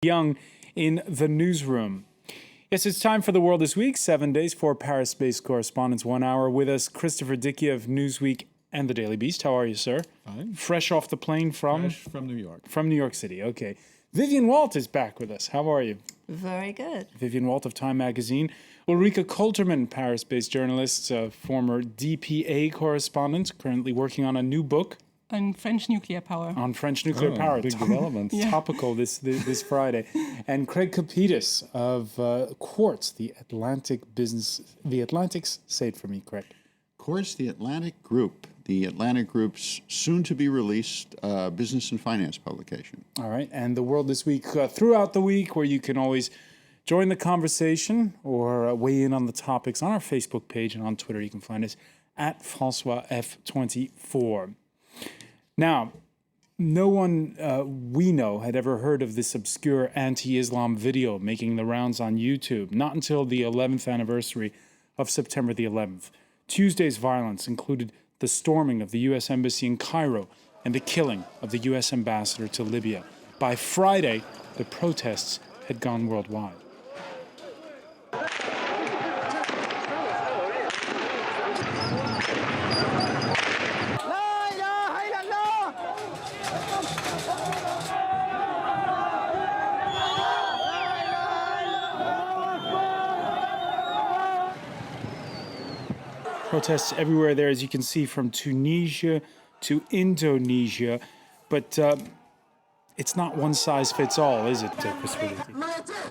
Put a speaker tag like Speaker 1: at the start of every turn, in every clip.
Speaker 1: Young in the newsroom. Yes, it's time for The World This Week, 7 days, 4 Paris-based correspondents, 1 hour. With us, Christopher Dickey of Newsweek and The Daily Beast. How are you, sir?
Speaker 2: Fine.
Speaker 1: Fresh off the plane from?
Speaker 2: Fresh from New York.
Speaker 1: From New York City, okay. Vivian Walt is back with us. How are you?
Speaker 3: Very good.
Speaker 1: Vivian Walt of Time Magazine. Ulrike Koltermann, Paris-based journalist, former DPA correspondent, currently working on a new book.
Speaker 4: On French nuclear power.
Speaker 1: On French nuclear power.
Speaker 2: Big developments.
Speaker 1: Yeah. Topical this Friday. And Craig Kapitas of Quartz, the Atlantic's, say it for me, Craig.
Speaker 5: Quartz, the Atlantic Group. The Atlantic Group's soon-to-be-released business and finance publication.
Speaker 1: All right. And The World This Week throughout the week, where you can always join the conversation or weigh in on the topics on our Facebook page, and on Twitter you can find us at FrancoisF24. Now, no one we know had ever heard of this obscure anti-Islam video making the rounds on YouTube, not until the 11th anniversary of September the 11th. Tuesday's violence included the storming of the U.S. Embassy in Cairo and the killing of the U.S. ambassador to Libya. By Friday, the protests had gone worldwide. Protests everywhere there, as you can see, from Tunisia to Indonesia. But it's not one size fits all, is it, Christopher?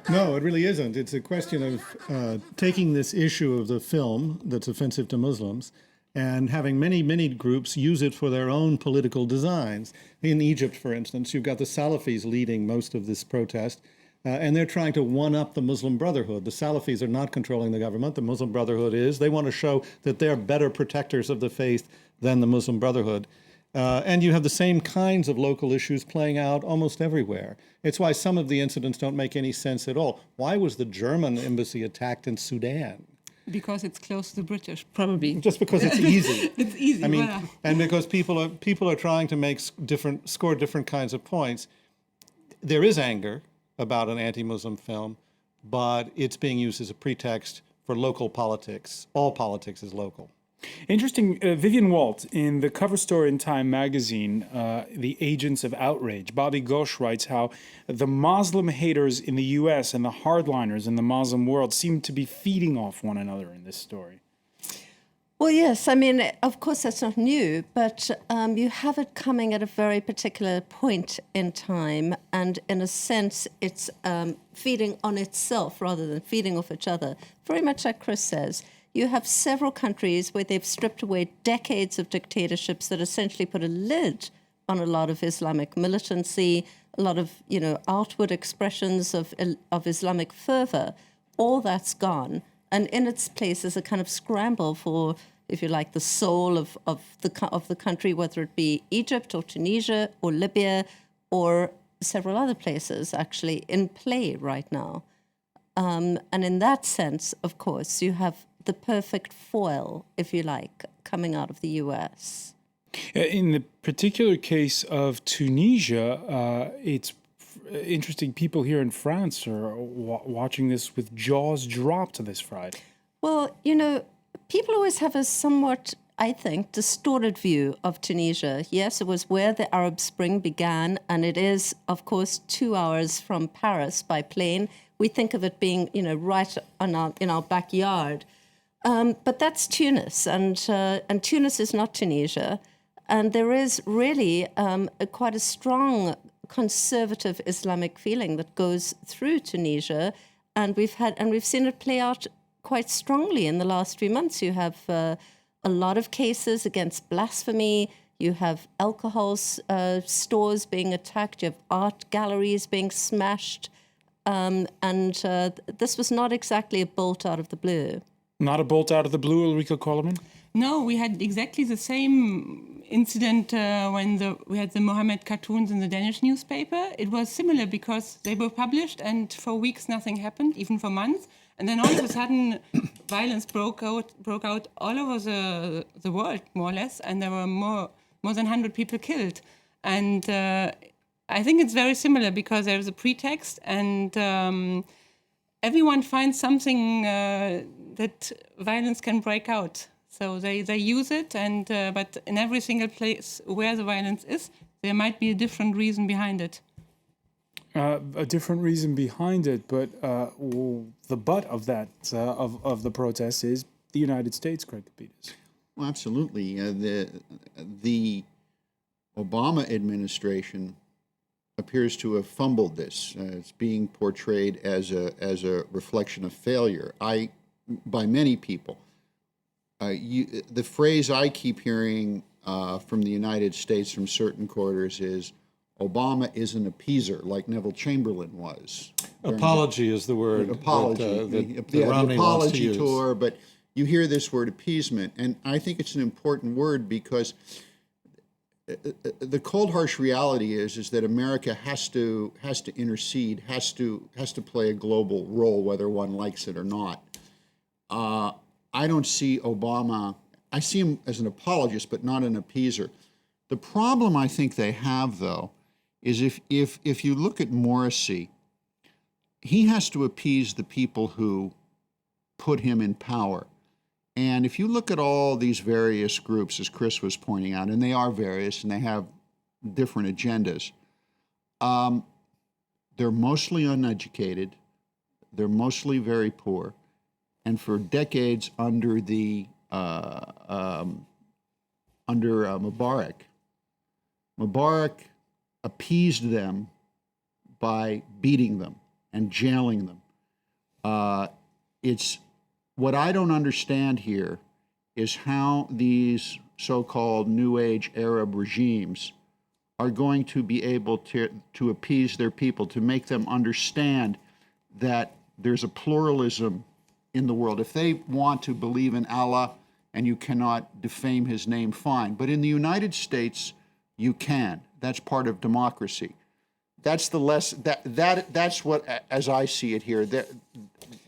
Speaker 2: No, it really isn't. It's a question of taking this issue of the film that's offensive to Muslims and having many groups use it for their own political designs. In Egypt, for instance, you've got the Salafis leading most of this protest. And they're trying to one-up the Muslim Brotherhood. The Salafis are not controlling the government. The Muslim Brotherhood is. They want to show that they're better protectors of the faith than the Muslim Brotherhood. And you have the same kinds of local issues playing out almost everywhere. It's why some of the incidents don't make any sense at all. Why was the German embassy attacked in Sudan?
Speaker 4: Because it's close to the British, probably.
Speaker 2: Just because it's easy.
Speaker 4: It's easy.
Speaker 2: I mean,
Speaker 4: voilà.
Speaker 2: and because people are trying to score different kinds of points. There is anger about an anti-Muslim film, but it's being used as a pretext for local politics. All politics is local.
Speaker 1: Interesting. Vivian Walt, in the cover story in Time Magazine, The Agents of Outrage, Bobby Ghosh writes how the Muslim haters in the U.S. and the hardliners in the Muslim world seem to be feeding off one another in this story.
Speaker 3: Well, yes. I mean, of course, that's not new, but you have it coming at a very particular point in time. And in a sense, it's feeding on itself rather than feeding off each other. Very much like Chris says, you have several countries where they've stripped away decades of dictatorships that essentially put a lid on a lot of Islamic militancy, a lot of, outward expressions of Islamic fervor. All that's gone. And in its place is a kind of scramble for, if you like, the soul of the country, whether it be Egypt or Tunisia or Libya or several other places actually in play right now. And in that sense, of course, you have the perfect foil, if you like, coming out of the U.S.
Speaker 1: In the particular case of Tunisia, it's interesting. People here in France are watching this with jaws dropped this Friday.
Speaker 3: Well, people always have a somewhat, I think, distorted view of Tunisia. Yes, it was where the Arab Spring began, and it is, of course, 2 hours from Paris by plane. We think of it being, right in our backyard. But that's Tunis, and Tunis is not Tunisia. And there is really quite a strong conservative Islamic feeling that goes through Tunisia, and we've seen it play out quite strongly in the last few months. You have a lot of cases against blasphemy. You have alcohol stores being attacked. You have art galleries being smashed, and this was not exactly a bolt out of the blue.
Speaker 1: Not a bolt out of the blue, Ulrike Koltermann?
Speaker 4: No, we had exactly the same incident when we had the Mohammed cartoons in the Danish newspaper. It was similar because they were published and for weeks nothing happened, even for months. And then all of a sudden, violence broke out all over the world, more or less, and there were more than 100 people killed. And I think it's very similar because there's a pretext, and everyone finds something that violence can break out. So they use it, and but in every single place where the violence is, there might be a different reason behind it.
Speaker 1: A different reason behind it, but the butt of that of the protest is the United States, Craig Peters.
Speaker 5: Well, absolutely. The Obama administration appears to have fumbled this. It's being portrayed as a reflection of failure by many people. The phrase I keep hearing from the United States from certain quarters is, Obama is an appeaser, like Neville Chamberlain was.
Speaker 2: Apology is the word.
Speaker 5: Apology.
Speaker 2: The Romney
Speaker 5: apology
Speaker 2: wants to
Speaker 5: tour, but you hear this word appeasement, and I think it's an important word because the cold, harsh reality is that America has to intercede, has to play a global role, whether one likes it or not. I don't see Obama. I see him as an apologist, but not an appeaser. The problem I think they have, though, is if you look at Morrissey, he has to appease the people who put him in power. And if you look at all these various groups, as Chris was pointing out, and they are various and they have different agendas, they're mostly uneducated, they're mostly very poor, and for decades under Mubarak appeased them by beating them and jailing them. It's what I don't understand here is how these so-called New Age Arab regimes are going to be able to appease their people, to make them understand that there's a pluralism in the world. If they want to believe in Allah and you cannot defame his name, fine. But in the United States, you can. That's part of democracy. That's that's what, as I see it here,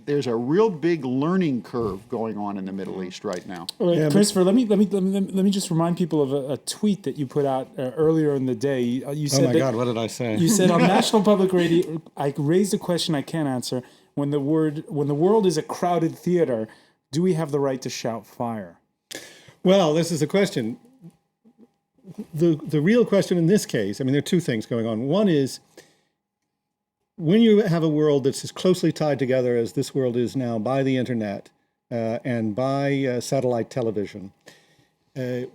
Speaker 5: there's a real big learning curve going on in the Middle East right now.
Speaker 1: All right, Christopher, let me just remind people of a tweet that you put out earlier in the day. You said,
Speaker 2: oh my God, what did I say?
Speaker 1: You said on National Public Radio, I raised a question I can't answer. When the world is a crowded theater, do we have the right to shout fire?
Speaker 2: Well, this is a question. The real question in this case, I mean, there are two things going on. One is, when you have a world that's as closely tied together as this world is now by the internet and by satellite television,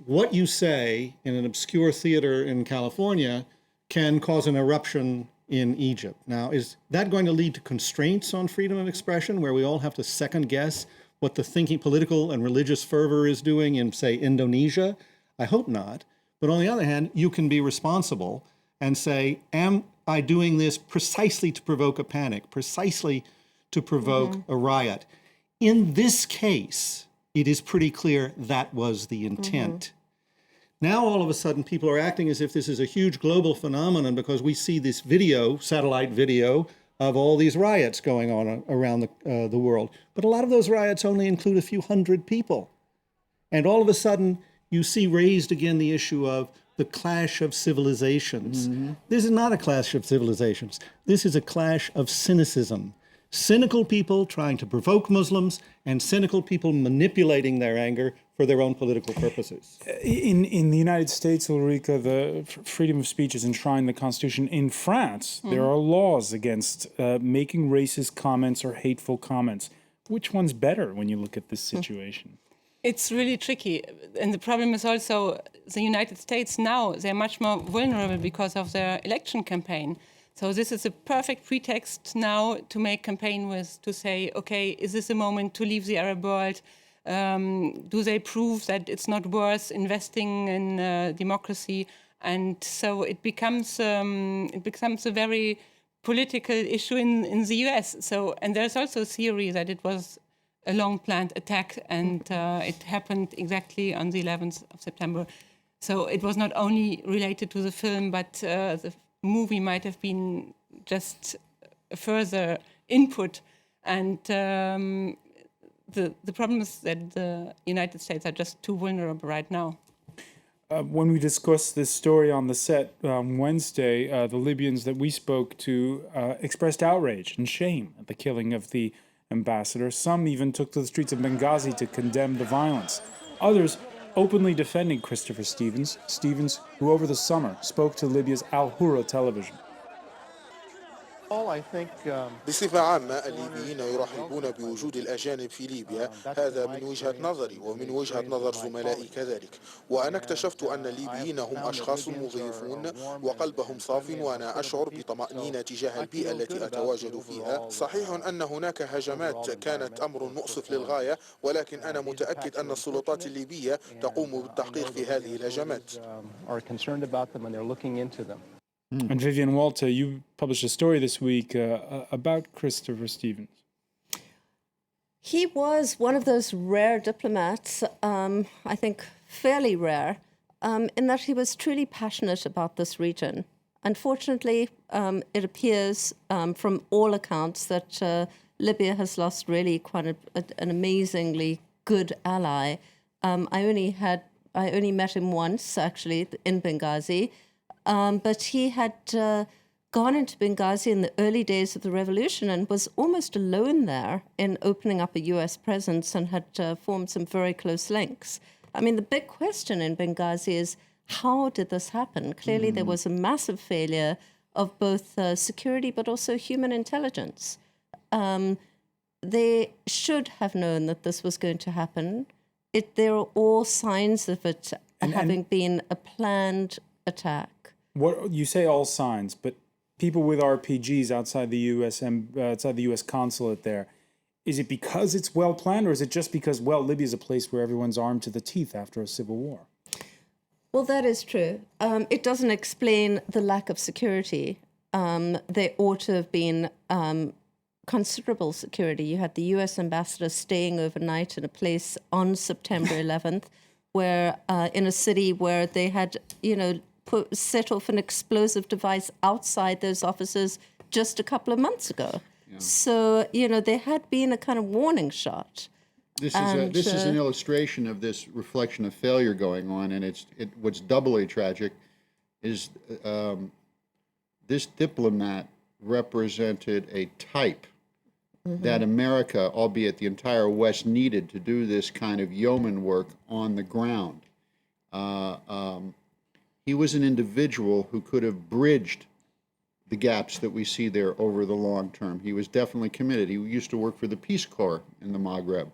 Speaker 2: what you say in an obscure theater in California can cause an eruption in Egypt. Now, is that going to lead to constraints on freedom of expression, where we all have to second guess what the political and religious fervor is doing in, say, Indonesia? I hope not. But on the other hand, you can be responsible and say, am I doing this precisely to provoke a panic, precisely to provoke a riot? In this case, it is pretty clear that was the intent. Now, all of a sudden, people are acting as if this is a huge global phenomenon because we see this video, satellite video, of all these riots going on around the world. But a lot of those riots only include a few hundred people. And all of a sudden, you see raised again the issue of the clash of civilizations. This is not a clash of civilizations. This is a clash of cynicism. Cynical people trying to provoke Muslims and cynical people manipulating their anger for their own political purposes.
Speaker 1: In the United States, Ulrika, the freedom of speech is enshrined in the Constitution. In France, there are laws against making racist comments or hateful comments. Which one's better when you look at this situation?
Speaker 4: It's really tricky. And the problem is also the United States now, they're much more vulnerable because of their election campaign. So this is a perfect pretext now to make campaign with, to say, okay, is this a moment to leave the Arab world? Do they prove that it's not worth investing in democracy? And so it becomes a very political issue in the US. So, and there's also a theory that it was a long planned attack, and it happened exactly on the 11th of September. So it was not only related to the film, but the movie might have been just a further input. And the problem is that the United States are just too vulnerable right now.
Speaker 1: When we discussed this story on the set on Wednesday, the Libyans that we spoke to expressed outrage and shame at the killing of the ambassador. Some even took to the streets of Benghazi to condemn the violence. Others openly defending Christopher Stevens, who over the summer spoke to Libya's Al Hurra television.
Speaker 6: بصفة عامة الليبيين يرحبون بوجود الأجانب في ليبيا، هذا من وجهة نظري ومن وجهة نظر زملائي كذلك. وأنا اكتشفت أن الليبيين هم أشخاص مضيفون وقلبهم صاف، وأنا أشعر بطمأنينة تجاه البيئة التي أتواجد فيها. صحيح أن هناك هجمات كانت أمر مؤسف للغاية، ولكن أنا متأكد أن السلطات الليبية تقوم بالتحقيق في هذه الهجمات.
Speaker 1: And Vivian Walter, you published a story this week about Christopher Stevens.
Speaker 3: He was one of those rare diplomats, I think fairly rare, in that he was truly passionate about this region. Unfortunately, it appears from all accounts that Libya has lost really quite an amazingly good ally. I only met him once, actually, in Benghazi. But he had gone into Benghazi in the early days of the revolution and was almost alone there in opening up a U.S. presence and had formed some very close links. I mean, the big question in Benghazi is, how did this happen? Clearly, there was a massive failure of both security but also human intelligence. They should have known that this was going to happen. There are all signs of it having been a planned attack.
Speaker 1: What you say, all signs, but people with RPGs outside the U.S. consulate there, is it because it's well planned, or is it just because, well, Libya is a place where everyone's armed to the teeth after a civil war?
Speaker 3: Well, that is true. It doesn't explain the lack of security. There ought to have been considerable security. You had the U.S. ambassador staying overnight in a place on September 11th, where in a city where they had, set off an explosive device outside those offices just a couple of months ago. Yeah. So, there had been a kind of warning shot.
Speaker 5: This is an illustration of this reflection of failure going on, and what's doubly tragic is this diplomat represented a type that America, albeit the entire West, needed to do this kind of yeoman work on the ground. He was an individual who could have bridged the gaps that we see there over the long term. He was definitely committed. He used to work for the Peace Corps in the Maghreb.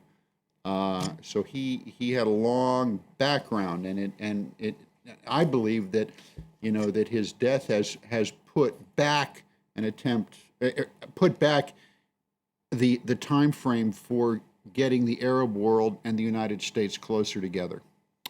Speaker 5: So he had a long background, and I believe that that his death has put back the time frame for getting the Arab world and the United States closer together.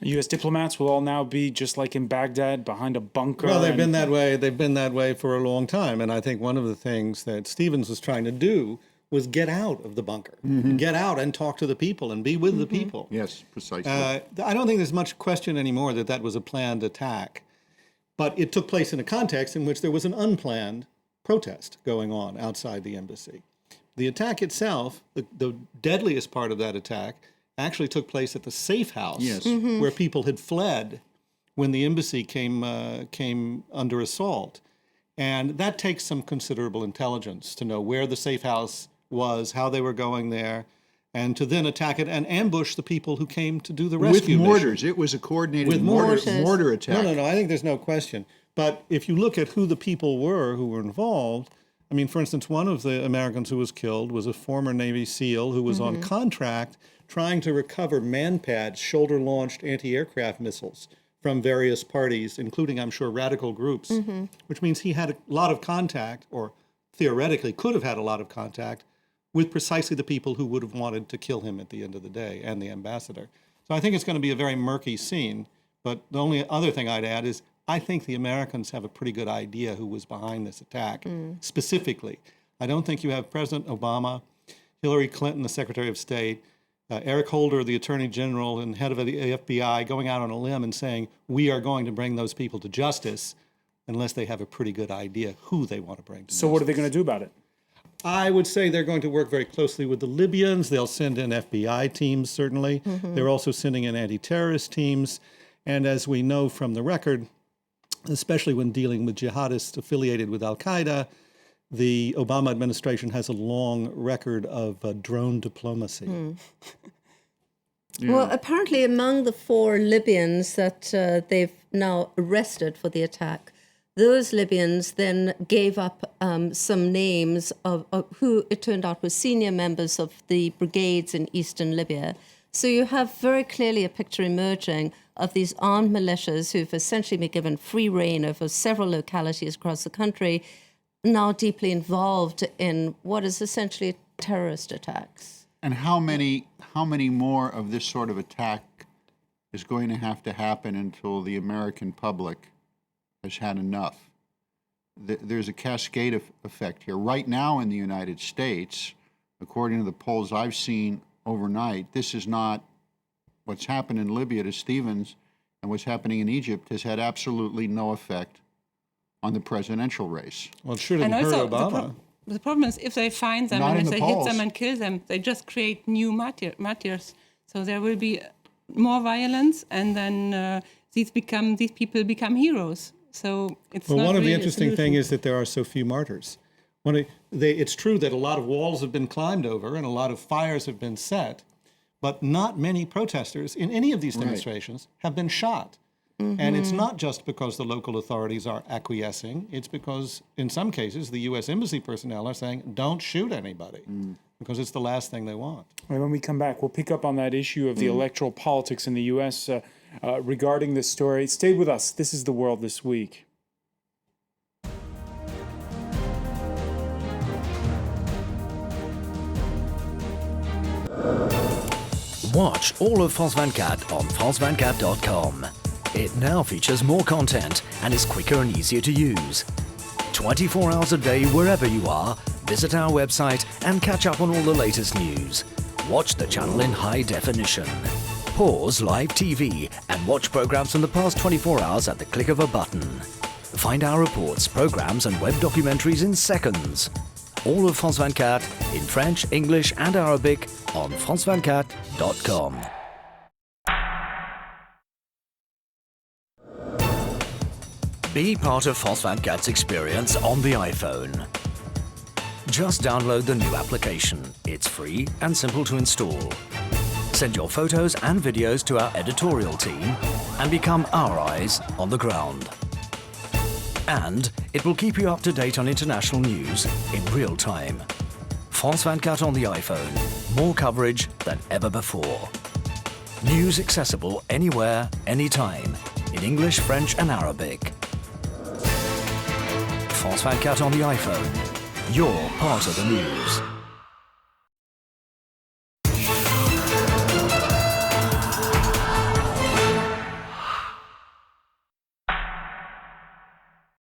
Speaker 1: U.S. diplomats will all now be just like in Baghdad, behind a bunker.
Speaker 2: Well, they've been that way. They've been that way for a long time. And I think one of the things that Stevens was trying to do was get out of the bunker, get out and talk to the people and be with the people.
Speaker 5: Yes, precisely.
Speaker 2: I don't think there's much question anymore that was a planned attack. But it took place in a context in which there was an unplanned protest going on outside the embassy. The attack itself, the deadliest part of that attack, actually took place at the safe house where people had fled when the embassy came under assault. And that takes some considerable intelligence to know where the safe house was, how they were going there, and to then attack it and ambush the people who came to do the rescue
Speaker 5: with mortars.
Speaker 2: mission.
Speaker 5: It was a coordinated
Speaker 2: With
Speaker 5: mortar attack.
Speaker 2: No, I think there's no question. But if you look at who the people were who were involved, I mean, for instance, one of the Americans who was killed was a former Navy SEAL who was on contract trying to recover MANPADS, shoulder-launched anti-aircraft missiles, from various parties, including, I'm sure, radical groups, which means he had a lot of contact, or theoretically could have had a lot of contact, with precisely the people who would have wanted to kill him at the end of the day, and the ambassador. So I think it's going to be a very murky scene. But the only other thing I'd add is I think the Americans have a pretty good idea who was behind this attack, specifically. I don't think you have President Obama, Hillary Clinton, the Secretary of State, Eric Holder, the Attorney General and head of the FBI, going out on a limb and saying, we are going to bring those people to justice, unless they have a pretty good idea who they want to bring to justice.
Speaker 1: So what are they going to do about it?
Speaker 2: I would say they're going to work very closely with the Libyans. They'll send in FBI teams, certainly. They're also sending in anti-terrorist teams. And as we know from the record, especially when dealing with jihadists affiliated with al-Qaeda, the Obama administration has a long record of drone diplomacy.
Speaker 3: Well, apparently among the 4 Libyans that they've now arrested for the attack, those Libyans then gave up some names of who it turned out were senior members of the brigades in eastern Libya. So you have very clearly a picture emerging of these armed militias who've essentially been given free rein over several localities across the country, now deeply involved in what is essentially terrorist attacks.
Speaker 5: And how many more of this sort of attack is going to have to happen until the American public has had enough? There's a cascade effect here. Right now in the United States, according to the polls I've seen overnight, this is not what's happened in Libya to Stevens, and what's happening in Egypt has had absolutely no effect on the presidential race.
Speaker 2: Well, it sure didn't hurt Obama.
Speaker 4: The problem is if they find them
Speaker 5: Not
Speaker 4: and
Speaker 5: in
Speaker 4: if
Speaker 5: the
Speaker 4: they hit
Speaker 5: polls.
Speaker 4: them and kill them, they just create new martyrs. So there will be more violence, and then these people become heroes. So it's
Speaker 2: Well,
Speaker 4: not
Speaker 2: one of the
Speaker 4: really a
Speaker 2: interesting things
Speaker 4: solution.
Speaker 2: is that there are so few martyrs. It's true that a lot of walls have been climbed over and a lot of fires have been set, but not many protesters in any of these demonstrations have been shot. And it's not just because the local authorities are acquiescing. It's because, in some cases, the U.S. Embassy personnel are saying, don't shoot anybody, because it's the last thing they want.
Speaker 1: And when we come back, we'll pick up on that issue of the electoral politics in the U.S. Regarding this story. Stay with us. This is The World This Week.
Speaker 7: Watch all of France 24 on France24.com. It now features more content and is quicker and easier to use. 24 hours a day, wherever you are, visit our website and catch up on all the latest news. Watch the channel in high definition. Pause live TV and watch programs from the past 24 hours at the click of a button. Find our reports, programs and web documentaries in seconds. All of France 24 in French, English and Arabic on France24.com. Be part of France 24's experience on the iPhone. Just download the new application. It's free and simple to install. Send your photos and videos to our editorial team and become our eyes on the ground. And it will keep you up to date on international news in real time. France 24 on the iPhone. More coverage than ever before. News accessible anywhere, anytime, in English, French and Arabic. France 24 on the iPhone. You're part of the news.